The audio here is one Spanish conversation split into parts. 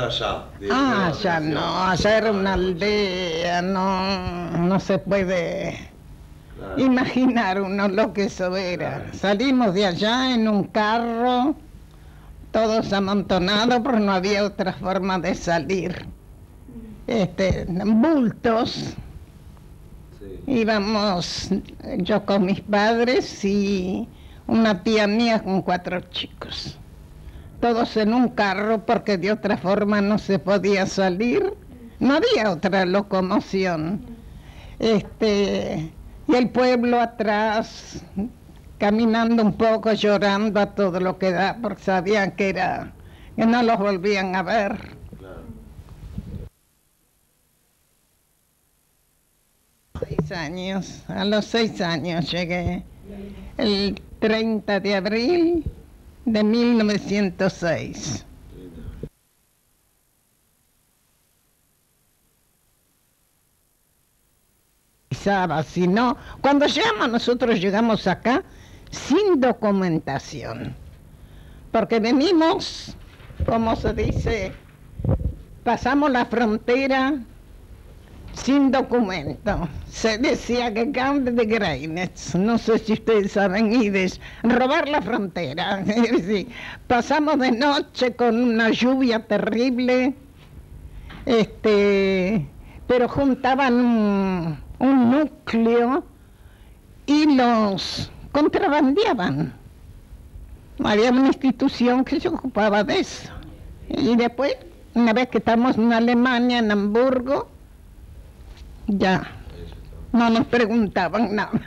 allá. Ya no, allá era una aldea, no se puede imaginar uno lo que eso era. Claro. Salimos de allá en un carro, todos amontonados, porque no había otra forma de salir. Bultos. Sí. Íbamos yo con mis padres y una tía mía con 4 chicos. Todos en un carro porque de otra forma no se podía salir. No había otra locomoción. Y el pueblo atrás, caminando un poco, llorando a todo lo que da, porque sabían que no los volvían a ver. Claro. 6 años, a los 6 años llegué, el 30 de abril de 1906. Si no, cuando nosotros llegamos acá sin documentación, porque venimos, como se dice, pasamos la frontera sin documento. Se decía que Count de Greines, no sé si ustedes saben, Ides, robar la frontera. Pasamos de noche con una lluvia terrible, pero juntaban un núcleo y los contrabandeaban. Había una institución que se ocupaba de eso. Y después, una vez que estamos en Alemania, en Hamburgo, ya no nos preguntaban nada.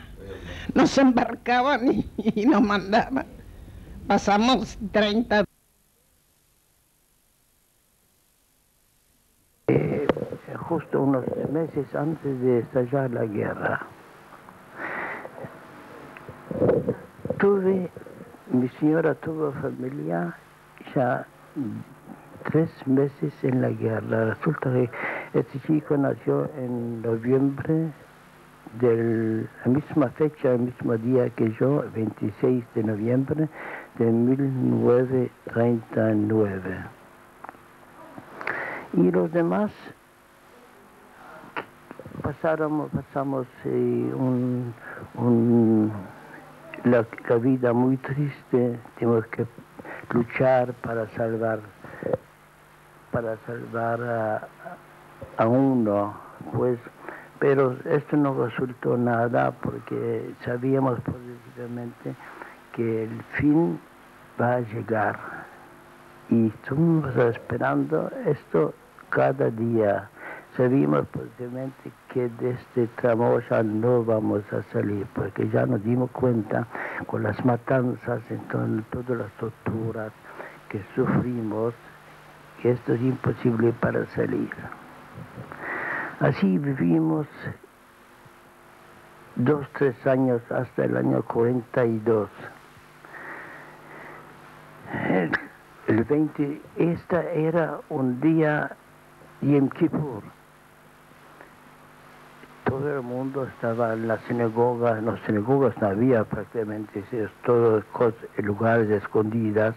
Nos embarcaban y nos mandaban. Pasamos 30. Justo unos meses antes de estallar la guerra, mi señora tuvo familia ya 3 meses en la guerra. Resulta que este chico nació en noviembre la misma fecha, el mismo día que yo, 26 de noviembre de 1939. Y los demás pasamos la vida muy triste. Tenemos que luchar para salvar a uno, pues, pero esto no resultó nada porque sabíamos positivamente que el fin va a llegar y estuvimos esperando esto cada día. Sabíamos positivamente que de este tramo ya no vamos a salir, porque ya nos dimos cuenta con las matanzas, todas las torturas que sufrimos, que esto es imposible para salir. Así vivimos 2, 3 años hasta el año 42. El 20, era un día Yom Kippur. Todo el mundo estaba en la sinagoga. En las sinagogas no había prácticamente todos lugares escondidas.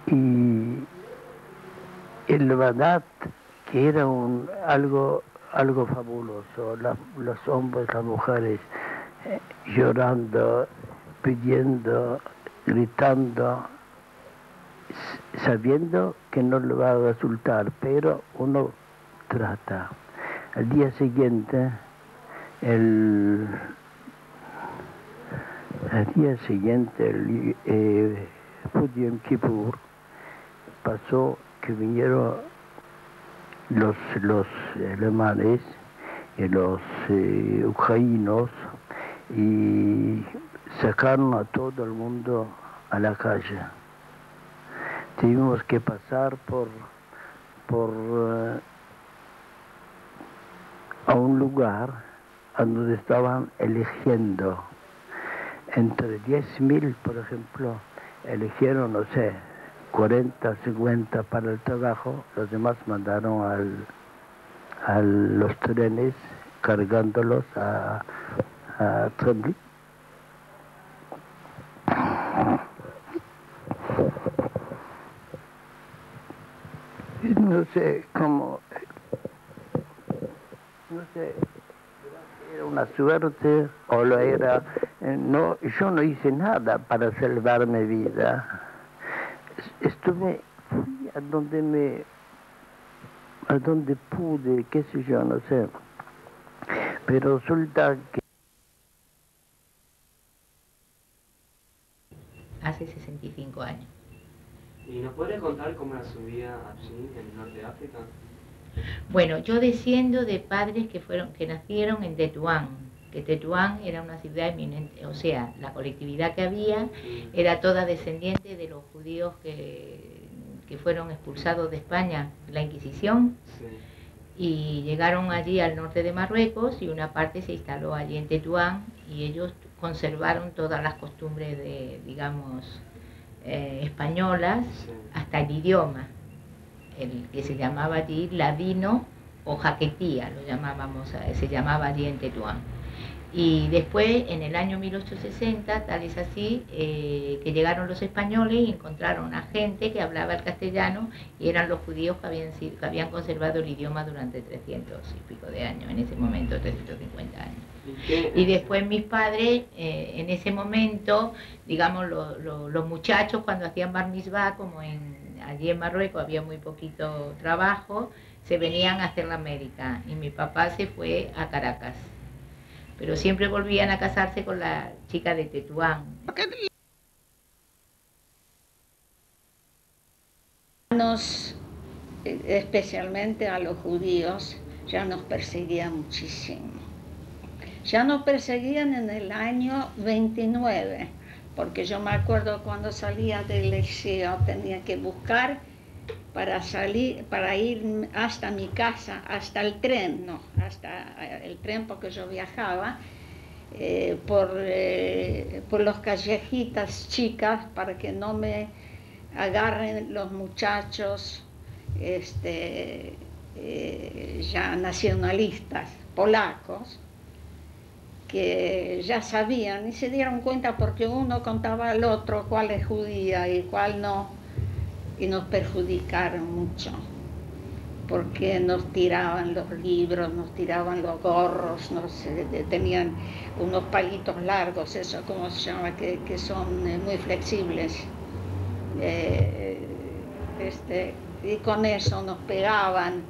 Y en la verdad que era algo fabuloso. Los hombres, las mujeres llorando, pidiendo, gritando, sabiendo que no le va a resultar, pero uno trata. Al día siguiente, el Yom Kippur, pasó que vinieron los alemanes y los ucranianos y sacaron a todo el mundo a la calle. Tuvimos que pasar a un lugar donde estaban eligiendo. Entre 10.000, por ejemplo, eligieron, no sé, 40, 50 para el trabajo, los demás mandaron a los trenes cargándolos a Tremblay. no sé cómo, no sé, era una suerte o lo era. No, yo no hice nada para salvar mi vida. Fui a donde pude, qué sé yo, no sé. Pero resulta que hace 65 años. ¿Y nos podría contar cómo era su vida allí en el norte de África? Bueno, yo desciendo de padres que nacieron en Tetuán, que Tetuán era una ciudad eminente, o sea, la colectividad que había era toda descendiente de los judíos que fueron expulsados de España, la Inquisición, y llegaron allí al norte de Marruecos y una parte se instaló allí en Tetuán y ellos conservaron todas las costumbres de, digamos, españolas, hasta el idioma, el que se llamaba allí ladino o jaquetía, lo llamábamos, se llamaba allí en Tetuán. Y después, en el año 1860, tal es así, que llegaron los españoles y encontraron a gente que hablaba el castellano y eran los judíos que habían conservado el idioma durante 300 y pico de años, en ese momento 350 años. Y después mis padres, en ese momento, digamos, los muchachos cuando hacían bar mitzvah, como allí en Marruecos había muy poquito trabajo, se venían a hacer la América y mi papá se fue a Caracas. Pero siempre volvían a casarse con la chica de Tetuán. Especialmente a los judíos, ya nos perseguían muchísimo. Ya nos perseguían en el año 29, porque yo me acuerdo cuando salía del liceo tenía que buscar para ir hasta mi casa, hasta el tren, no, hasta el tren porque yo viajaba por las callejitas chicas para que no me agarren los muchachos ya nacionalistas, polacos, que ya sabían y se dieron cuenta porque uno contaba al otro cuál es judía y cuál no. Y nos perjudicaron mucho, porque nos tiraban los libros, nos tiraban los gorros, tenían unos palitos largos, eso como se llama, que son muy flexibles, y con eso nos pegaban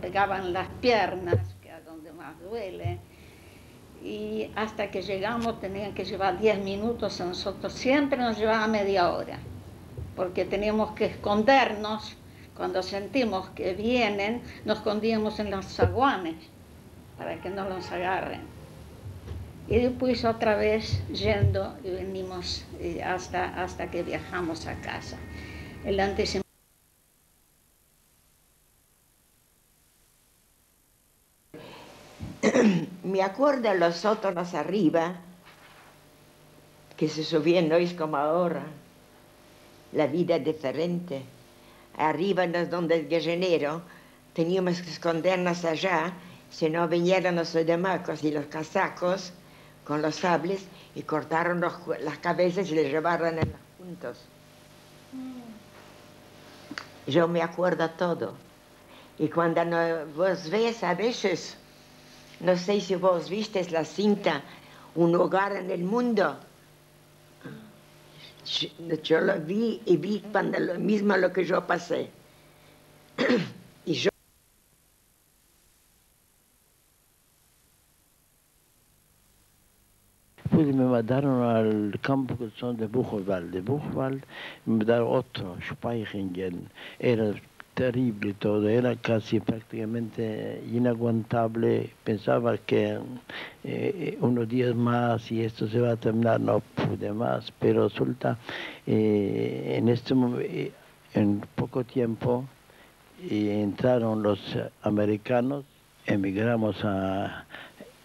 las piernas, que es donde más duele, y hasta que llegamos tenían que llevar 10 minutos, a nosotros siempre nos llevaba media hora. Porque teníamos que escondernos, cuando sentimos que vienen, nos escondíamos en los zaguanes para que no los agarren. Y después otra vez yendo y venimos hasta que viajamos a casa. El antisemitismo. Me acuerdo los sótanos arriba, que se subían, no es como ahora. La vida es diferente. Arriba, donde el guerrillero, teníamos que escondernos allá, si no vinieron los demacos y los casacos con los sables y cortaron las cabezas y les llevaron en los puntos. Yo me acuerdo todo. Y cuando vos ves a veces, no sé si vos vistes la cinta, Un hogar en el mundo. Yo lo vi y vi cuando lo mismo lo que yo pasé. Y yo pues me mandaron al campo que son de Buchenwald. De Buchenwald me mandaron otro, Speichingen. Era terrible todo, era casi prácticamente inaguantable. Pensaba que unos días más y esto se va a terminar, no pude más, pero resulta en este momento, en poco tiempo, entraron los americanos,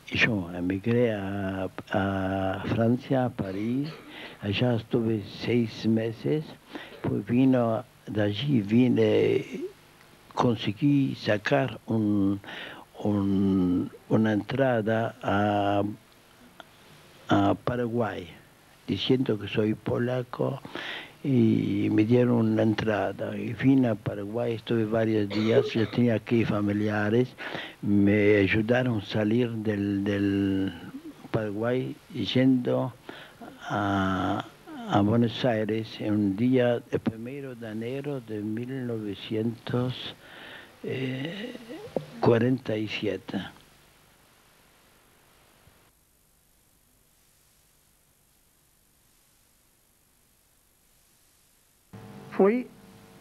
yo emigré a Francia, a París, allá estuve 6 meses, pues de allí conseguí sacar una entrada a Paraguay, diciendo que soy polaco y me dieron una entrada. Y vine a Paraguay, estuve varios días, yo tenía aquí familiares, me ayudaron a salir del Paraguay yendo a Buenos Aires en un día, el 1 de enero de 1947. Fui,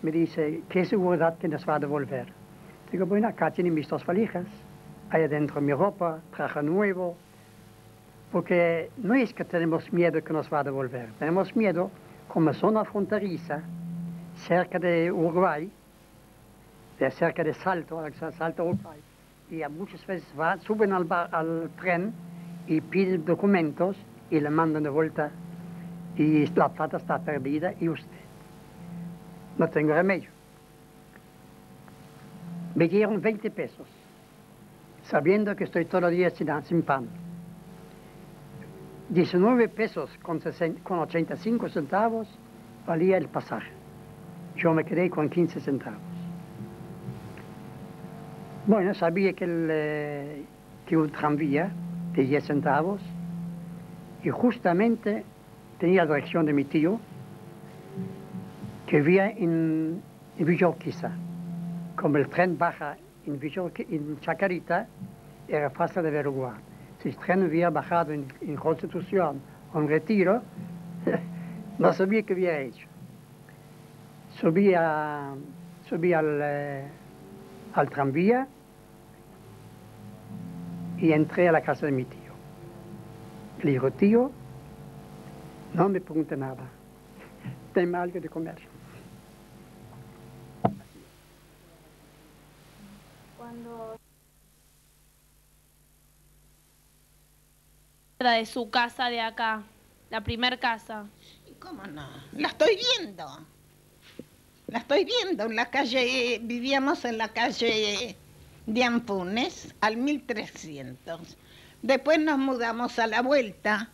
me dice, ¿qué seguridad que nos va a devolver? Digo, bueno, acá tienen mis 2 valijas, ahí adentro mi ropa, traje nuevo, porque no es que tenemos miedo que nos va a devolver, tenemos miedo, como zona fronteriza, cerca de Uruguay, cerca de Salto, Salto Uruguay, y muchas veces suben al tren y piden documentos y le mandan de vuelta, y la plata está perdida y usted. No tengo remedio. Me dieron 20 pesos, sabiendo que estoy todos los días sin pan. 19 pesos con 85 centavos valía el pasaje. Yo me quedé con 15 centavos. Bueno, sabía que un tranvía de 10 centavos y justamente tenía la dirección de mi tío, que vivía en Villa Urquiza. Como el tren baja en Chacarita, era fácil de averiguar. Si el tren hubiera bajado en Constitución o en Retiro, no sabía qué había hecho. Subí al tranvía y entré a la casa de mi tío. Le digo, tío, no me pregunte nada, tenme algo de comer. De su casa de acá, la primer casa. ¿Y cómo no? La estoy viendo. La estoy viendo en la calle, vivíamos en la calle de Ampunes, al 1300. Después nos mudamos a la vuelta,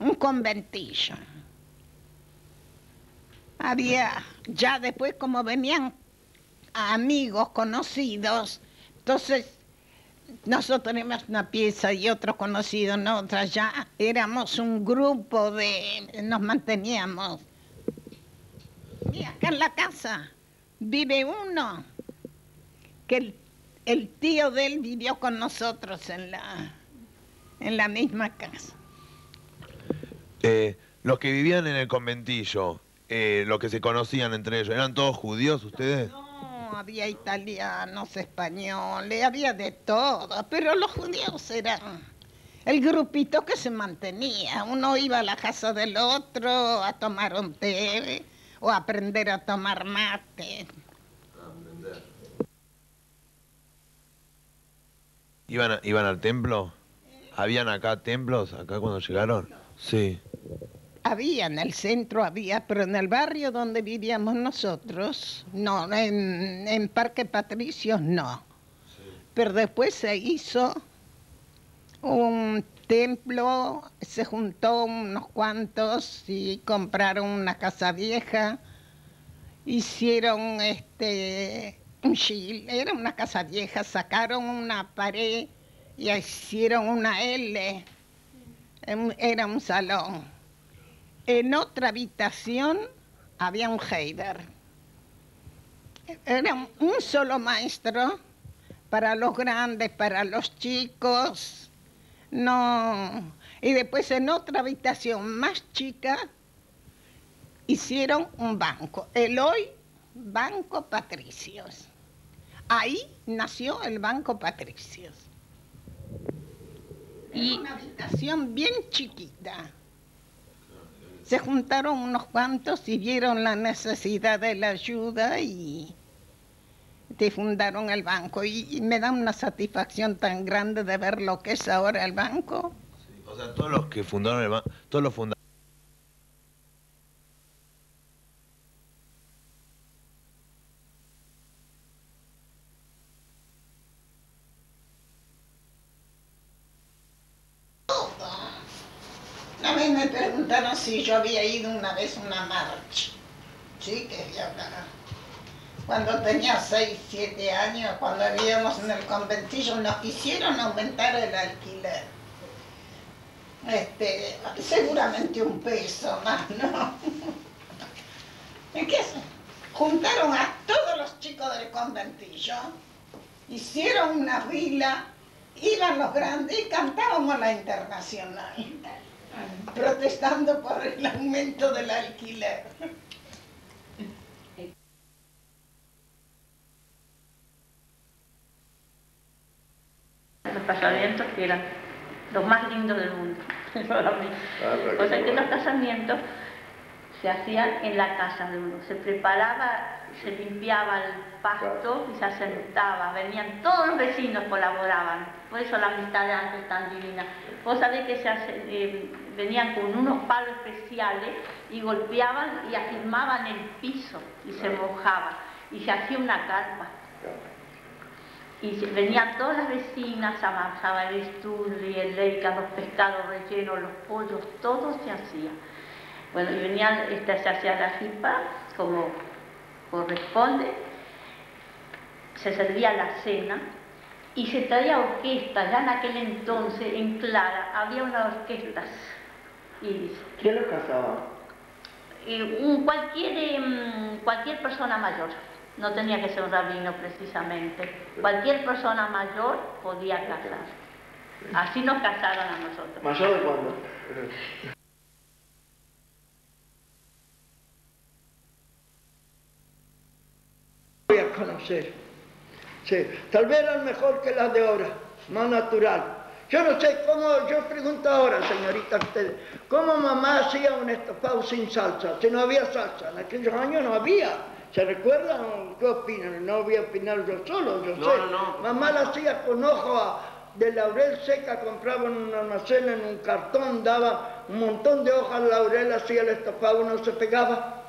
un conventillo. Había, ya después como venían amigos, conocidos, entonces nosotros teníamos una pieza y otro conocido en otra, ya éramos un grupo nos manteníamos. Y acá en la casa vive uno que el tío de él vivió con nosotros en la misma casa. Los que vivían en el conventillo, los que se conocían entre ellos, ¿eran todos judíos ustedes? No, había italianos, españoles, había de todo, pero los judíos eran el grupito que se mantenía. Uno iba a la casa del otro a tomar un té o a aprender a tomar mate. ¿Iban al templo? ¿Habían acá templos, acá cuando llegaron? Sí. Había, en el centro había, pero en el barrio donde vivíamos nosotros, no, en Parque Patricios no. Sí. Pero después se hizo un templo, se juntó unos cuantos y compraron una casa vieja, hicieron un era una casa vieja, sacaron una pared y hicieron una L, era un salón. En otra habitación había un heider. Era un solo maestro para los grandes, para los chicos. No. Y después en otra habitación más chica hicieron un banco. El hoy Banco Patricios. Ahí nació el Banco Patricios. Y una habitación bien chiquita. Se juntaron unos cuantos y vieron la necesidad de la ayuda y fundaron el banco. Y me da una satisfacción tan grande de ver lo que es ahora el banco. Sí, o sea, todos los que fundaron el banco, todos los fundaron. A mí me preguntaron si yo había ido una vez a una marcha. Sí, que fui acá. Cuando tenía 6, 7 años, cuando vivíamos en el conventillo, nos quisieron aumentar el alquiler. Seguramente un peso más, ¿no? ¿En qué? Juntaron a todos los chicos del conventillo, hicieron una fila, iban los grandes y cantábamos la Internacional, protestando por el aumento del alquiler. Los casamientos que eran los más lindos del mundo. O sea que los casamientos se hacían en la casa de uno. Se preparaba, se limpiaba el pasto y se asentaba. Venían todos los vecinos, colaboraban. Por eso la amistad de antes es tan divina. Vos sabés que venían con unos palos especiales y golpeaban y afirmaban el piso y se mojaba. Y se hacía una carpa. Y venían todas las vecinas, amasaba el estudri, el leica, los pescados rellenos, los pollos, todo se hacía. Bueno, y venían, se hacía la jipa, como corresponde, se servía la cena y se traía orquesta. Ya en aquel entonces, en Clara, había unas orquestas. ¿Quién lo casaba? Cualquier persona mayor. No tenía que ser un rabino precisamente. Cualquier persona mayor podía casar. Así nos casaron a nosotros. ¿Mayor de cuándo? Voy a conocer. Sí, tal vez eran mejor que las de ahora, más natural. Yo no sé cómo, yo pregunto ahora, señorita, a ustedes, ¿cómo mamá hacía un estofado sin salsa? Si no había salsa, en aquellos años no había. ¿Se recuerdan? ¿Qué opinan? No voy a opinar yo solo, yo sé. Mamá la hacía con hoja de laurel seca, compraba en un almacén, en un cartón, daba un montón de hojas de laurel, hacía el estofado, no se pegaba.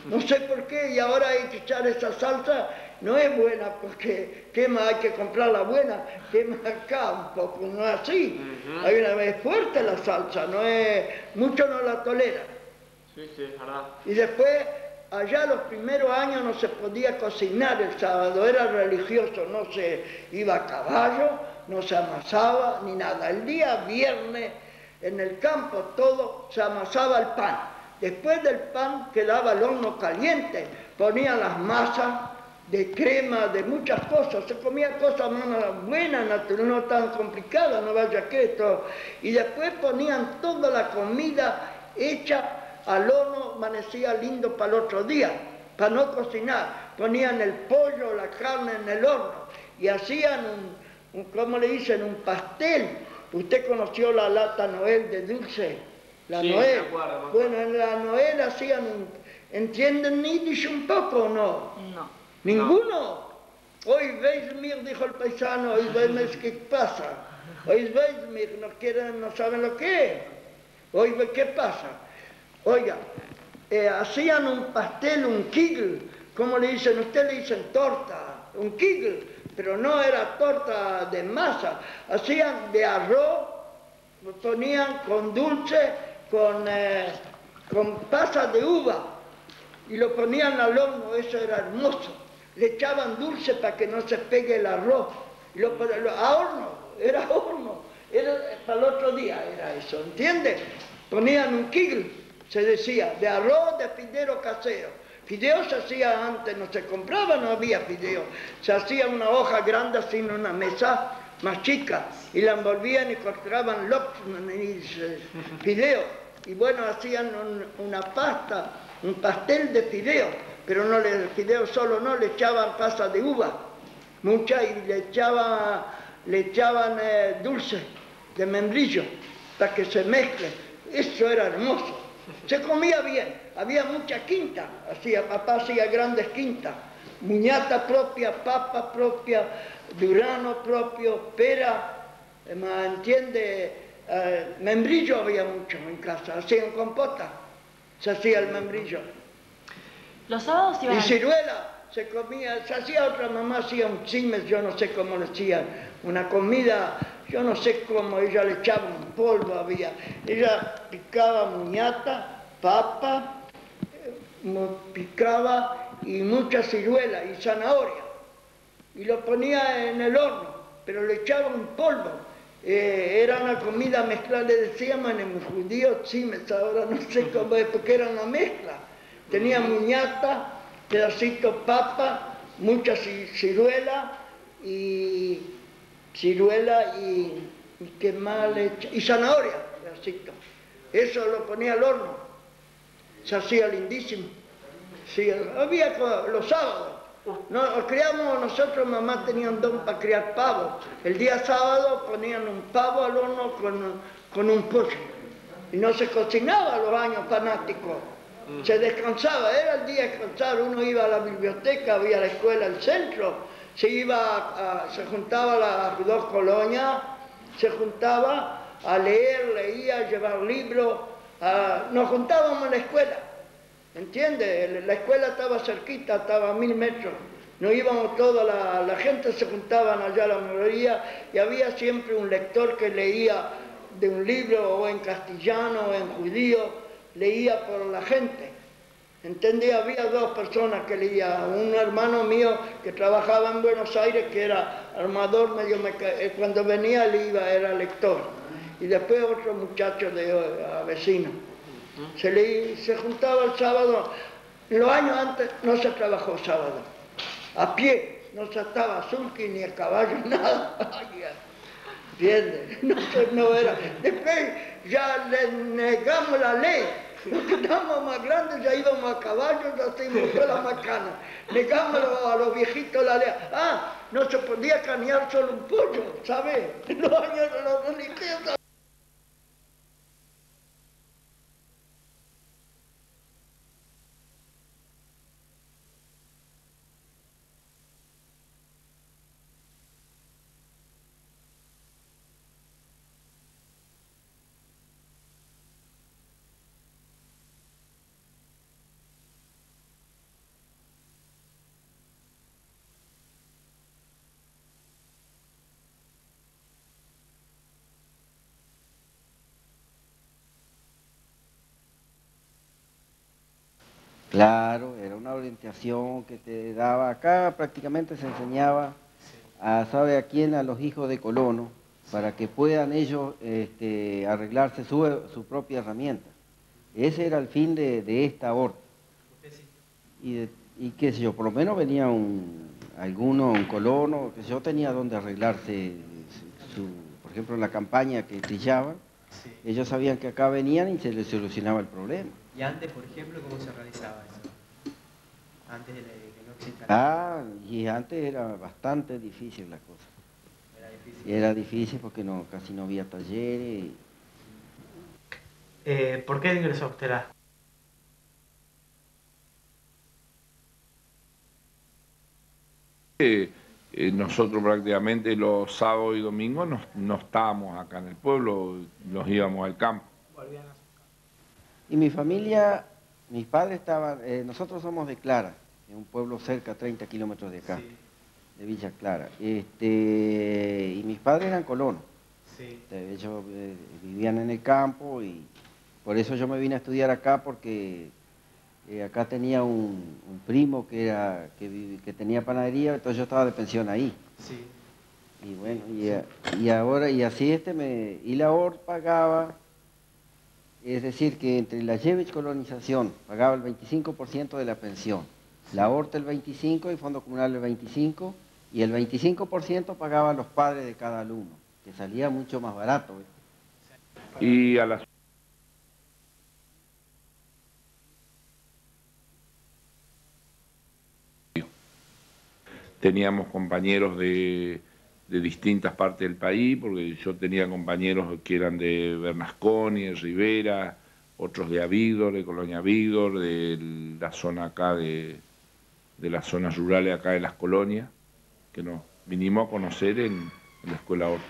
No sé por qué, y ahora hay que echar esa salsa, no es buena, porque quema, hay que comprarla buena, quema acá un poco, no es así. Hay una vez fuerte la salsa, no es, mucho no la tolera. Sí, es verdad. Y después, allá los primeros años no se podía cocinar el sábado, era religioso, no se iba a caballo, no se amasaba ni nada. El día viernes en el campo todo se amasaba el pan. Después del pan quedaba el horno caliente, ponían las masas de crema, de muchas cosas, se comía cosas más buenas, no tan complicadas, no vaya que esto. Y después ponían toda la comida hecha al horno, amanecía lindo para el otro día, para no cocinar. Ponían el pollo, la carne en el horno y hacían ¿cómo le dicen? Un pastel. ¿Usted conoció la lata Noel de dulce? La sí, Noel. me acuerdo. Bueno, en la Noel hacían ¿entienden Yiddish un poco o no? No. ¿Ninguno? Hoy veis mir, dijo el paisano, hoy veis qué pasa. Hoy veis mir, no saben lo que es. Hoy ve qué pasa. Oiga, hacían un pastel, un kigel, ¿cómo le dicen? Ustedes le dicen torta, un kigel, pero no era torta de masa. Hacían de arroz, lo ponían con dulce, con pasas de uva, y lo ponían al horno, eso era hermoso. Le echaban dulce para que no se pegue el arroz, y a horno, era para el otro día era eso, ¿entiendes? Ponían un kigel, se decía, de arroz de fideo casero. Fideo se hacía antes, no se compraba, no había fideo. Se hacía una hoja grande así en una mesa más chica y la envolvían y cortaban fideo. Y bueno, hacían una pasta, un pastel de fideo, pero no el fideo solo no, le echaban pasas de uva, mucha, y le echaban dulce de membrillo para que se mezcle. Eso era hermoso. Se comía bien, había mucha quinta, papá hacía grandes quintas, muñata propia, papa propia, durano propio, pera, ¿entiende? Membrillo había mucho en casa, hacían compota, se hacía el membrillo. Los sábados iban Y ciruela, se comía, se hacía otra mamá, hacía un chimes, yo no sé cómo lo hacían, una comida yo no sé cómo ella le echaba un polvo, había. Ella picaba muñata, papa, picaba y mucha ciruela y zanahoria. Y lo ponía en el horno, pero le echaba un polvo. Era una comida mezclada, le decíamos en el judío tzimes, ahora no sé cómo es, porque era una mezcla. Tenía muñata, pedacitos papa, mucha ciruela y qué más le echaba, y zanahoria, pedacito. Eso lo ponía al horno, se hacía lindísimo. Sí, había los sábados. Criamos nosotros, mamá tenía un don para criar pavos. El día sábado ponían un pavo al horno con un pollo. Y no se cocinaba los años fanáticos. Se descansaba, era el día de descansar. Uno iba a la biblioteca, había la escuela, el centro. Se juntaba las dos colonias, se juntaba a leer, leía, a llevar libros. Nos juntábamos en la escuela. ¿Entiendes? La escuela estaba cerquita, estaba a 1000 metros. Nos íbamos toda la gente, se juntaban allá la mayoría y había siempre un lector que leía de un libro o en castellano o en judío, leía por la gente. ¿Entendés? Había dos personas que leían. Un hermano mío que trabajaba en Buenos Aires, que era armador, cuando venía era lector. Y después otro muchacho vecino. Se juntaba el sábado. En los años antes no se trabajó sábado. A pie, no se ataba a sulky ni a caballo, nada. ¿Entiendes? No era. Después ya le negamos la ley. Porque estábamos más grandes, ya íbamos a caballo, ya hacíamos toda la macana. Negamos a los viejitos la ley. No se podía canear solo un pollo, ¿sabes? En los años de la religiosa. Claro, era una orientación que te daba. Acá prácticamente se enseñaba ¿sabe a quién? A los hijos de colonos, para que puedan ellos arreglarse su propia herramienta. Ese era el fin de esta horta. Y qué sé yo, por lo menos venía un colono, que yo tenía donde arreglarse, por ejemplo, en la campaña que trillaban, ellos sabían que acá venían y se les solucionaba el problema. ¿Y antes, por ejemplo, cómo se realizaba eso? Antes de que no existiera. Y antes era bastante difícil la cosa. Era difícil. Era difícil porque casi no había talleres. ¿Por qué ingresó usted a nosotros prácticamente los sábados y domingos no estábamos acá en el pueblo, nos íbamos al campo. Y mi familia, mis padres estaban, nosotros somos de Clara, en un pueblo cerca, 30 kilómetros de acá, sí, de Villa Clara. Y mis padres eran colonos. Sí. Ellos vivían en el campo y por eso yo me vine a estudiar acá, porque acá tenía un primo que tenía panadería, entonces yo estaba de pensión ahí. Sí. Y bueno, y así y la OR pagaba, es decir, que entre la Yevich colonización pagaba el 25% de la pensión, la ORT el 25% y el Fondo Comunal el 25%, y el 25% pagaban los padres de cada alumno, que salía mucho más barato. Y a las teníamos compañeros de distintas partes del país, porque yo tenía compañeros que eran de Bernasconi, de Rivera, otros de Avídor, de Colonia Avídor, de la zona acá, de las zonas rurales acá de las colonias, que nos vinimos a conocer en la escuela Horta.